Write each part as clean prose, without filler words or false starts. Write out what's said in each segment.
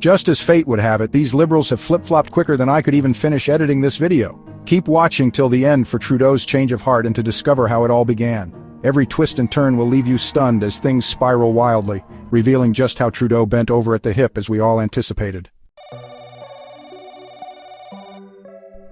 Just as fate would have it, these liberals have flip-flopped quicker than I could even finish editing this video. Keep watching till the end for Trudeau's change of heart and to discover how it all began. Every twist and turn will leave you stunned as things spiral wildly, revealing just how Trudeau bent over at the hip as we all anticipated.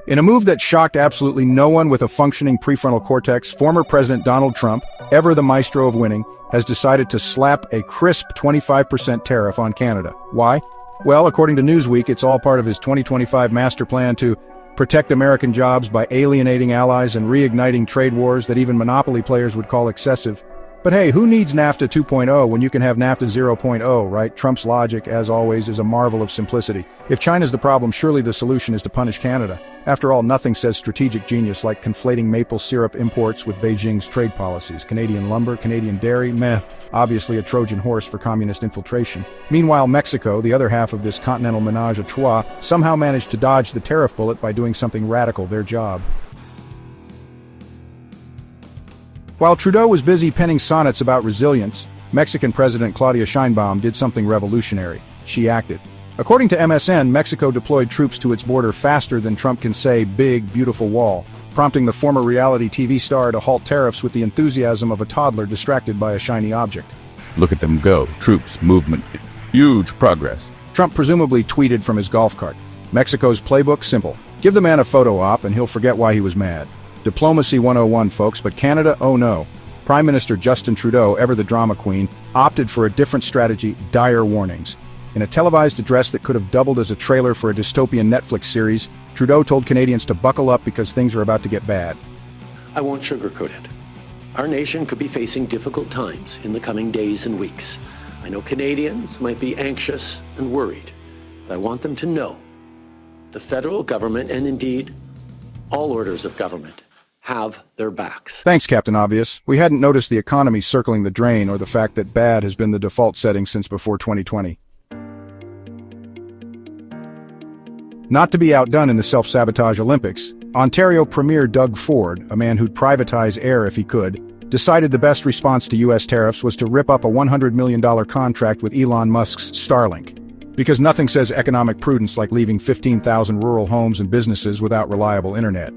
In a move that shocked absolutely no one with a functioning prefrontal cortex, former President Donald Trump, ever the maestro of winning, has decided to slap a crisp 25% tariff on Canada. Why? Well, according to Newsweek, it's all part of his 2025 master plan to protect American jobs by alienating allies and reigniting trade wars that even monopoly players would call excessive. But hey, who needs NAFTA 2.0 when you can have NAFTA 0.0, right? Trump's logic, as always, is a marvel of simplicity. If China's the problem, surely the solution is to punish Canada. After all, nothing says strategic genius like conflating maple syrup imports with Beijing's trade policies. Canadian lumber, Canadian dairy, meh. Obviously a Trojan horse for communist infiltration. Meanwhile, Mexico, the other half of this continental menage a trois, somehow managed to dodge the tariff bullet by doing something radical, their job. While Trudeau was busy penning sonnets about resilience, Mexican President Claudia Sheinbaum did something revolutionary. She acted. According to MSN, Mexico deployed troops to its border faster than Trump can say big, beautiful wall, prompting the former reality TV star to halt tariffs with the enthusiasm of a toddler distracted by a shiny object. Look at them go. Troops, movement, huge progress. Trump presumably tweeted from his golf cart. Mexico's playbook, simple. Give the man a photo op and he'll forget why he was mad. Diplomacy 101, folks, but Canada, oh no. Prime Minister Justin Trudeau, ever the drama queen, opted for a different strategy, dire warnings. In a televised address that could have doubled as a trailer for a dystopian Netflix series, Trudeau told Canadians to buckle up because things are about to get bad. I won't sugarcoat it. Our nation could be facing difficult times in the coming days and weeks. I know Canadians might be anxious and worried, but I want them to know the federal government, and indeed all orders of government, have their backs. Thanks, Captain Obvious. We hadn't noticed the economy circling the drain or the fact that bad has been the default setting since before 2020. Not to be outdone in the self-sabotage Olympics, Ontario Premier Doug Ford, a man who'd privatize air if he could, decided the best response to U.S. tariffs was to rip up a $100 million contract with Elon Musk's Starlink. Because nothing says economic prudence like leaving 15,000 rural homes and businesses without reliable internet.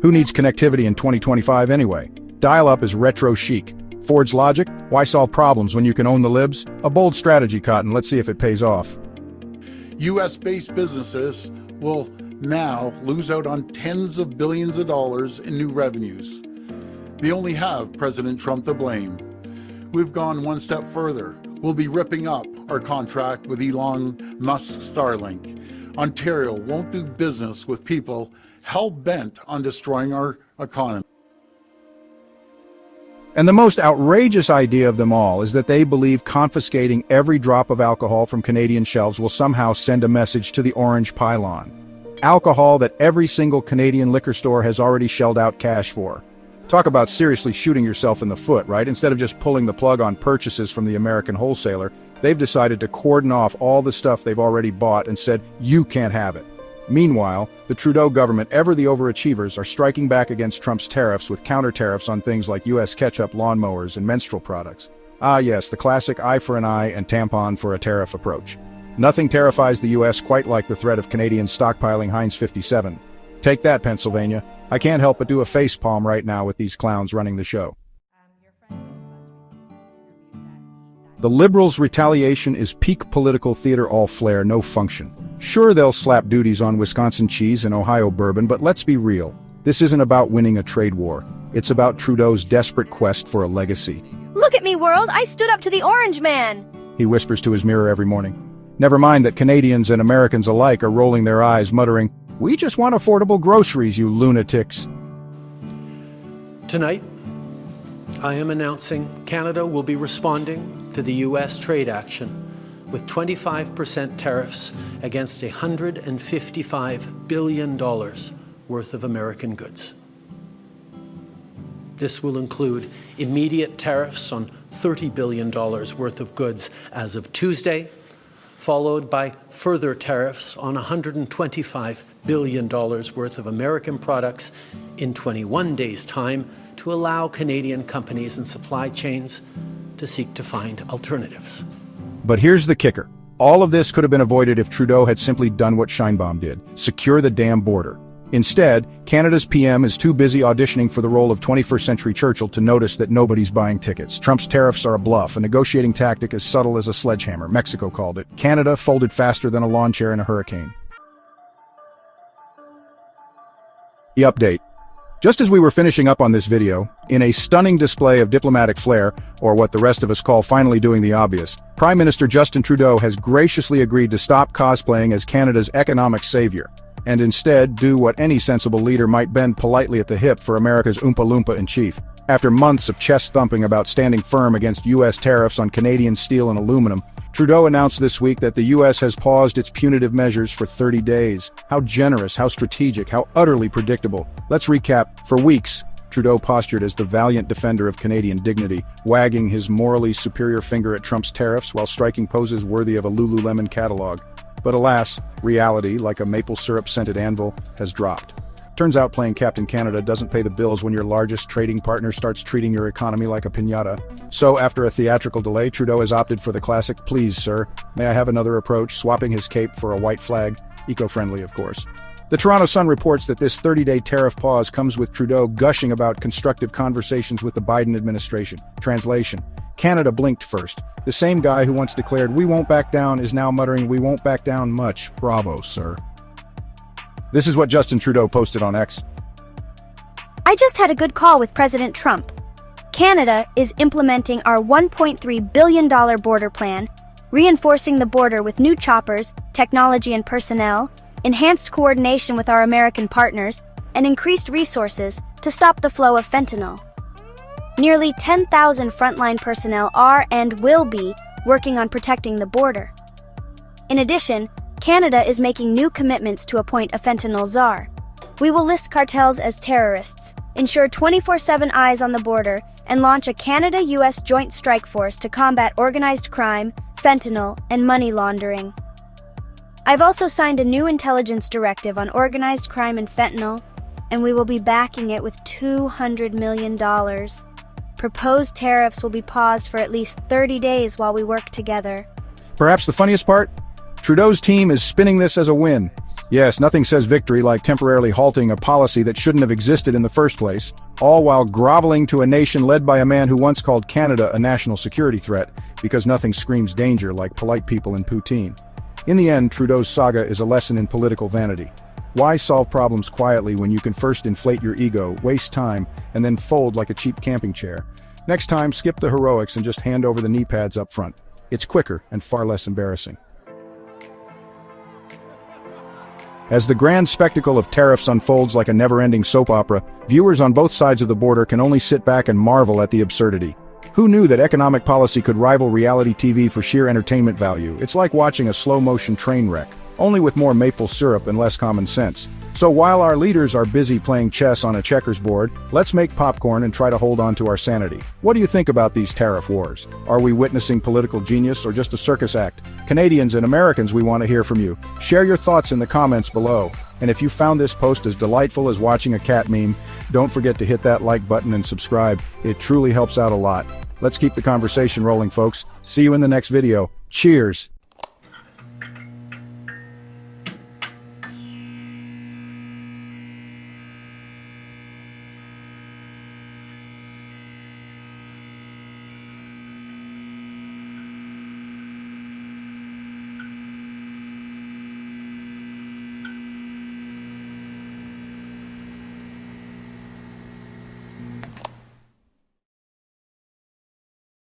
Who needs connectivity in 2025 anyway? Dial-up is retro chic. Ford's logic? Why solve problems when you can own the libs? A bold strategy, Cotton. Let's see if it pays off. U.S.-based businesses will now lose out on tens of billions of dollars in new revenues. They only have President Trump to blame. We've gone one step further. We'll be ripping up our contract with Elon Musk's Starlink. Ontario won't do business with people hell-bent on destroying our economy. And the most outrageous idea of them all is that they believe confiscating every drop of alcohol from Canadian shelves will somehow send a message to the orange pylon. Alcohol that every single Canadian liquor store has already shelled out cash for. Talk about seriously shooting yourself in the foot, right? Instead of just pulling the plug on purchases from the American wholesaler, they've decided to cordon off all the stuff they've already bought and said, you can't have it. Meanwhile, the Trudeau government, ever the overachievers, are striking back against Trump's tariffs with counter-tariffs on things like U.S. ketchup, lawnmowers, and menstrual products. Ah yes, the classic eye for an eye and tampon for a tariff approach. Nothing terrifies the U.S. quite like the threat of Canadians stockpiling Heinz 57. Take that, Pennsylvania. I can't help but do a facepalm right now with these clowns running the show. The Liberals' retaliation is peak political theater, all flair, no function. Sure, they'll slap duties on Wisconsin cheese and Ohio bourbon, but let's be real. This isn't about winning a trade war. It's about Trudeau's desperate quest for a legacy. Look at me, world! I stood up to the orange man! He whispers to his mirror every morning. Never mind that Canadians and Americans alike are rolling their eyes, muttering, "We just want affordable groceries, you lunatics." Tonight, I am announcing Canada will be responding to the U.S. trade action with 25% tariffs against $155 billion worth of American goods. This will include immediate tariffs on $30 billion worth of goods as of Tuesday, followed by further tariffs on $125 billion worth of American products in 21 days' time to allow Canadian companies and supply chains to seek to find alternatives. But here's the kicker. All of this could have been avoided if Trudeau had simply done what Sheinbaum did, secure the damn border. Instead, Canada's PM is too busy auditioning for the role of 21st century Churchill to notice that nobody's buying tickets. Trump's tariffs are a bluff, a negotiating tactic as subtle as a sledgehammer, Mexico called it. Canada folded faster than a lawn chair in a hurricane. The update. Just as we were finishing up on this video, in a stunning display of diplomatic flair, or what the rest of us call finally doing the obvious, Prime Minister Justin Trudeau has graciously agreed to stop cosplaying as Canada's economic savior, and instead do what any sensible leader might bend politely at the hip for America's Oompa Loompa in chief. After months of chest-thumping about standing firm against U.S. tariffs on Canadian steel and aluminum, Trudeau announced this week that the U.S. has paused its punitive measures for 30 days. How generous, how strategic, how utterly predictable. Let's recap. For weeks, Trudeau postured as the valiant defender of Canadian dignity, wagging his morally superior finger at Trump's tariffs while striking poses worthy of a Lululemon catalog. But alas, reality, like a maple syrup-scented anvil, has dropped. Turns out playing Captain Canada doesn't pay the bills when your largest trading partner starts treating your economy like a piñata. So, after a theatrical delay, Trudeau has opted for the classic, "Please, sir, may I have another approach," swapping his cape for a white flag. Eco-friendly, of course. The Toronto Sun reports that this 30-day tariff pause comes with Trudeau gushing about constructive conversations with the Biden administration. Translation: Canada blinked first. The same guy who once declared, "We won't back down," is now muttering, "We won't back down much. Bravo, sir." This is what Justin Trudeau posted on X. I just had a good call with President Trump. Canada is implementing our $1.3 billion border plan, reinforcing the border with new choppers, technology and personnel, enhanced coordination with our American partners, and increased resources to stop the flow of fentanyl. Nearly 10,000 frontline personnel are and will be working on protecting the border. In addition, Canada is making new commitments to appoint a fentanyl czar. We will list cartels as terrorists, ensure 24/7 eyes on the border, and launch a Canada-US joint strike force to combat organized crime, fentanyl, and money laundering. I've also signed a new intelligence directive on organized crime and fentanyl, and we will be backing it with $200 million. Proposed tariffs will be paused for at least 30 days while we work together. Perhaps the funniest part? Trudeau's team is spinning this as a win. Yes, nothing says victory like temporarily halting a policy that shouldn't have existed in the first place, all while groveling to a nation led by a man who once called Canada a national security threat, because nothing screams danger like polite people in poutine. In the end, Trudeau's saga is a lesson in political vanity. Why solve problems quietly when you can first inflate your ego, waste time, and then fold like a cheap camping chair? Next time, skip the heroics and just hand over the knee pads up front. It's quicker and far less embarrassing. As the grand spectacle of tariffs unfolds like a never-ending soap opera, viewers on both sides of the border can only sit back and marvel at the absurdity. Who knew that economic policy could rival reality TV for sheer entertainment value? It's like watching a slow-motion train wreck, only with more maple syrup and less common sense. So while our leaders are busy playing chess on a checkers board, let's make popcorn and try to hold on to our sanity. What do you think about these tariff wars? Are we witnessing political genius or just a circus act? Canadians and Americans, we want to hear from you. Share your thoughts in the comments below. And if you found this post as delightful as watching a cat meme, don't forget to hit that like button and subscribe. It truly helps out a lot. Let's keep the conversation rolling, folks. See you in the next video. Cheers!